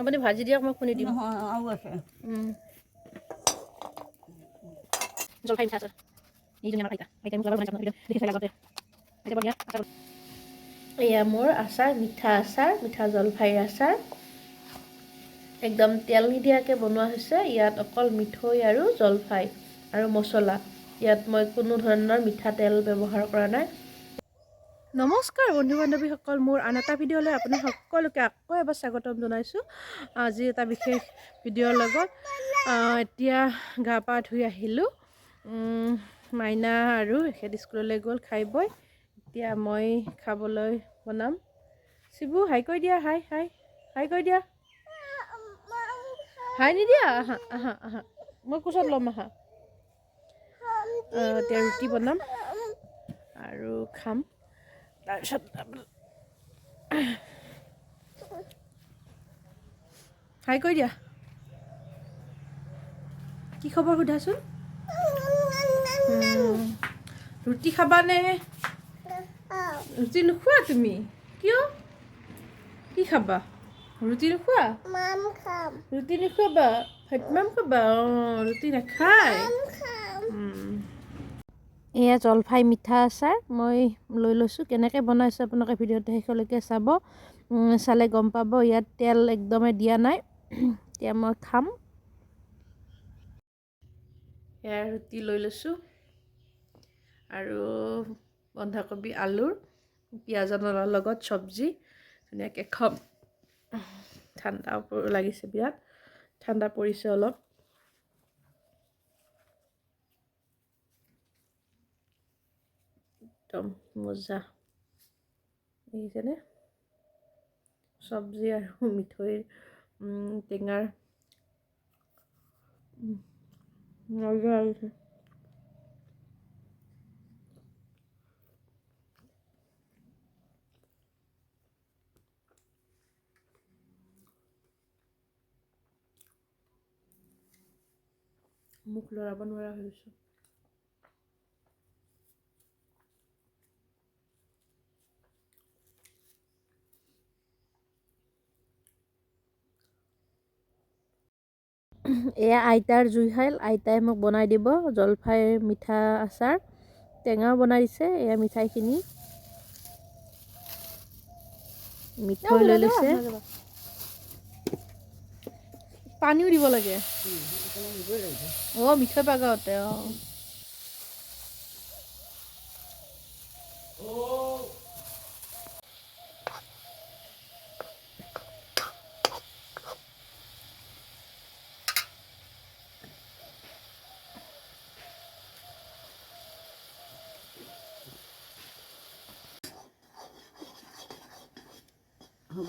আপুনি ভাজি দিয়ক মই খুন্দি দিম আৰু আছে জলফাই মিঠা আচাৰ এইজনী আমাৰ আইতা মোক বনাইছে ভিডিঅ' দেখিছে আগতে আইতা বঢ়িয়া আচাৰ এয়া মোৰ আচাৰ মিঠা জলফাইৰ আচাৰ একদম তেল নিদিয়াকৈ বনোৱা হৈছে ইয়াত অকল মিঠৈ আৰু জলফাই আৰু মছলা ইয়াত মই কোনো ধৰণৰ মিঠাতেল ব্যৱহাৰ কৰা নাই নমস্কাৰ বন্ধু বান্ধৱীসকল মোৰ আন এটা ভিডিঅ'লৈ আপোনাক সকলোকে আকৌ এবাৰ স্বাগতম জনাইছোঁ আজি এটা বিশেষ ভিডিঅ'ৰ লগত এতিয়া গা পা ধুই আহিলোঁ মাইনা আৰু এখেত স্কুললৈ গ'ল খাই বৈ এতিয়া মই খাবলৈ বনাম শিবু হাই কৈ দিয়া হাই কৈ দিয়া হাই নিদিয়া আহা মই কোচত ল'ম আহা এতিয়া ৰুটি বনাম আৰু খাম তাৰপিছত হাই কৈ দিয়া কি খবৰ সোধাচোন ৰুটি খাবানে ৰুটি নোখোৱা তুমি কিয় কি খাবা ৰুটি নোখোৱা ৰুটি নোখোৱাবা ভাতমাম খাবা ৰুটি নাখায় এয়া জলফাই মিঠা আচাৰ মই লৈ লৈছোঁ কেনেকৈ বনাইছোঁ আপোনালোকে ভিডিঅ'টো শেষলৈকে চাব চালে গম পাব ইয়াত তেল একদমেই দিয়া নাই এতিয়া মই খাম এয়া ৰুটি লৈ লৈছোঁ আৰু বন্ধাকবি আলুৰ পিঁয়াজৰ লগত চব্জি ধুনীয়াকৈ খাম ঠাণ্ডা লাগিছে বিৰাট ঠাণ্ডা পৰিছে অলপ একদম মজা দেখিছেনে চব্জি আৰু মিঠৈৰ টেঙাৰ মজা লাগিছে মুখ লৰাব নোৱাৰা হৈ গৈছোঁ এয়া আইতাৰ জুইশাল আইতাই মোক বনাই দিব জলফাইৰ মিঠা আচাৰ টেঙাও বনাই দিছে এয়া মিঠাইখিনি মিঠৈ লৈ লৈছে পানীও দিব লাগে মিঠৈ পাগাওঁতে হ'ব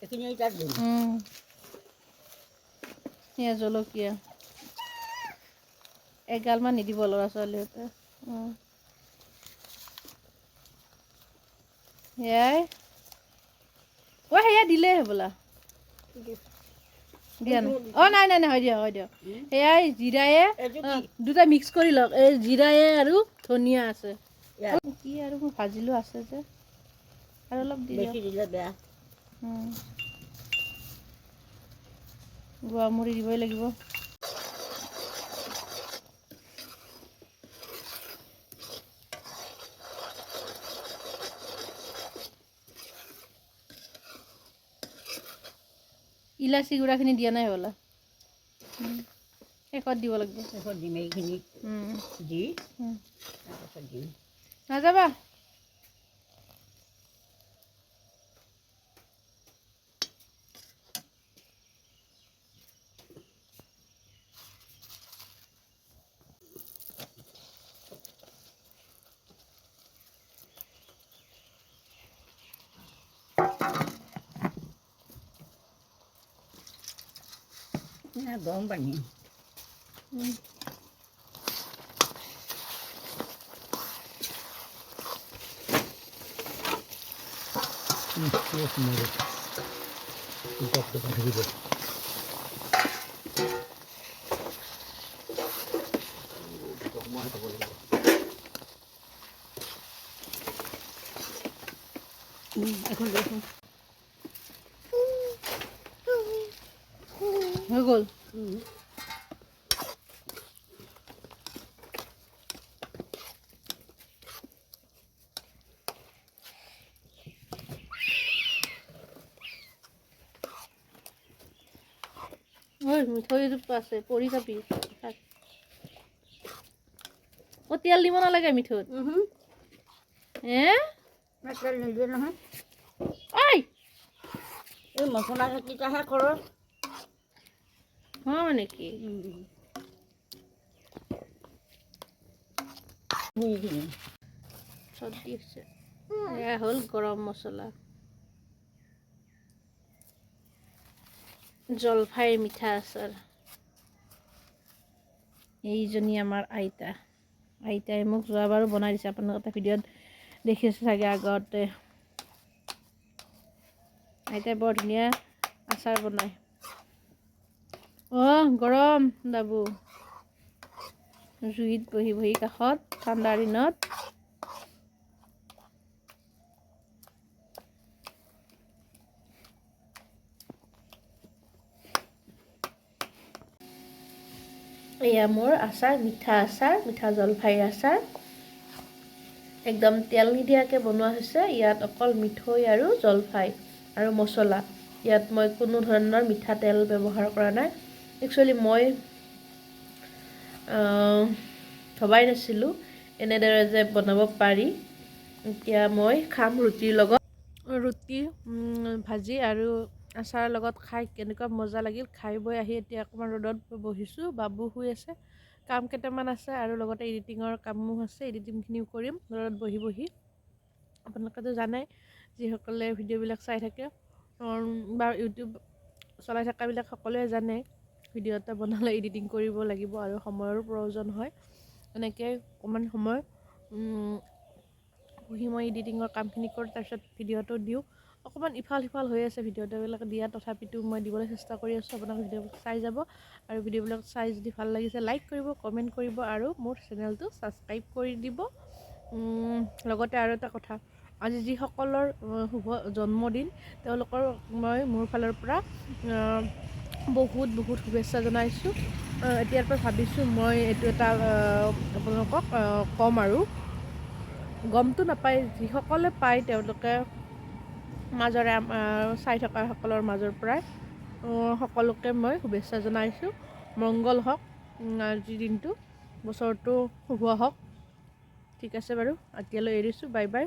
এইখিনি তাত দিম এয়া জলকীয়া এগালমান নিদিব ল'ৰা ছোৱালীহঁতে সেয়াই সেয়া দিলেই হ'বলা দিয়া নাই নাই হয় দিয়ক সেয়াই জিৰায়ে দুটা মিক্স কৰি লওক এই জিৰায়ে আৰু ধনিয়া আছে কি আৰু মই ভাজিলোঁ আছে যে আৰু অলপ দিলে বেয়া গোৱামুড়ি দিবই লাগিব ইলাচি গুড়াখিনি দিয়া নাই হ'বলা শেষত দিব লাগিব শেষত দিম এইখিনি দি তাৰপাছত দিম নাযাবা গৰম পানী এখন দেখোন হৈ গ'ল। ঐ মিঠৈ এজোপা আছে পৰি যাবি। অ তেল দিব নালাগে মিঠৈত। তেল নিদিয়ে নহয়। ঐ এই মছলা কেইটাহে কৰোঁ। হয় নেকি? চৰ্দি হৈছে। এয়া হ'ল গৰম মছলা। জলফাইৰ মিঠা আচাৰ। এইজনী আমাৰ আইতা। আইতাই মোক যোৱাবাৰো বনাই দিছে, আপোনালোকে এটা ভিডিঅ'ত দেখিছে চাগে আগতে। আইতাই বৰ ধুনীয়া আচাৰ বনায়। গৰম দাবু। জুইত বহি বহি কাষত ঠাণ্ডাৰ দিনত। এয়া মোৰ আচাৰ, মিঠা জলফাইৰ আচাৰ। একদম তেল নিদিয়াকৈ বনোৱা হৈছে। ইয়াত অকল মিঠৈ আৰু জলফাই আৰু মছলা। ইয়াত মই কোনো ধৰণৰ মিঠাতেল ব্যৱহাৰ কৰা নাই। একচুৱেলি মই ভবাই নাছিলোঁ এনেদৰে যে বনাব পাৰি। এতিয়া মই খাম ৰুটিৰ লগত। ৰুটি ভাজি আৰু আচাৰৰ লগত খাই কেনেকুৱা মজা লাগিল। খাই বৈ আহি এতিয়া অকণমান ৰ'দত বহিছোঁ। বাবু শুই আছে, কাম কেইটামান আছে আৰু লগতে এডিটিঙৰ কামো আছে। এডিটিংখিনিও কৰিম ৰ'দত বহি বহি। আপোনালোকেতো জানাই, যিসকলে ভিডিঅ'বিলাক চাই থাকে বা ইউটিউব চলাই থকাবিলাক সকলোৱে জানে, ভিডিঅ' এটা বনালে এডিটিং কৰিব লাগিব আৰু সময়ৰো প্ৰয়োজন হয়। এনেকৈ অকণমান সময় বহি মই এডিটিঙৰ কামখিনি কৰোঁ, তাৰপিছত ভিডিঅ'টো দিওঁ। অকণমান ইফাল সিফাল হৈ আছে ভিডিঅ'বিলাক দিয়া, তথাপিতো মই দিবলৈ চেষ্টা কৰি আছোঁ। আপোনালোকে ভিডিঅ'বিলাক চাই যাব আৰু ভিডিঅ'বিলাক চাই যদি ভাল লাগিছে লাইক কৰিব, কমেণ্ট কৰিব আৰু মোৰ চেনেলটো ছাবস্ক্ৰাইব কৰি দিব। লগতে আৰু এটা কথা, আজি যিসকলৰ শুভ জন্মদিন তেওঁলোকৰ মই মোৰ ফালৰ পৰা বহুত বহুত শুভেচ্ছা জনাইছোঁ। এতিয়াৰ পৰা ভাবিছোঁ মই এইটো এটা আপোনালোকক ক'ম আৰু গমটো নাপায়, যিসকলে পায় তেওঁলোকে মাজৰে চাই থকা সকলৰ মাজৰ পৰাই সকলোকে মই শুভেচ্ছা জনাইছোঁ। মংগল হওক আজিৰ দিনটো, বছৰটো শুভ হওক। ঠিক আছে বাৰু, এতিয়ালৈ এৰিছোঁ। Bye bye.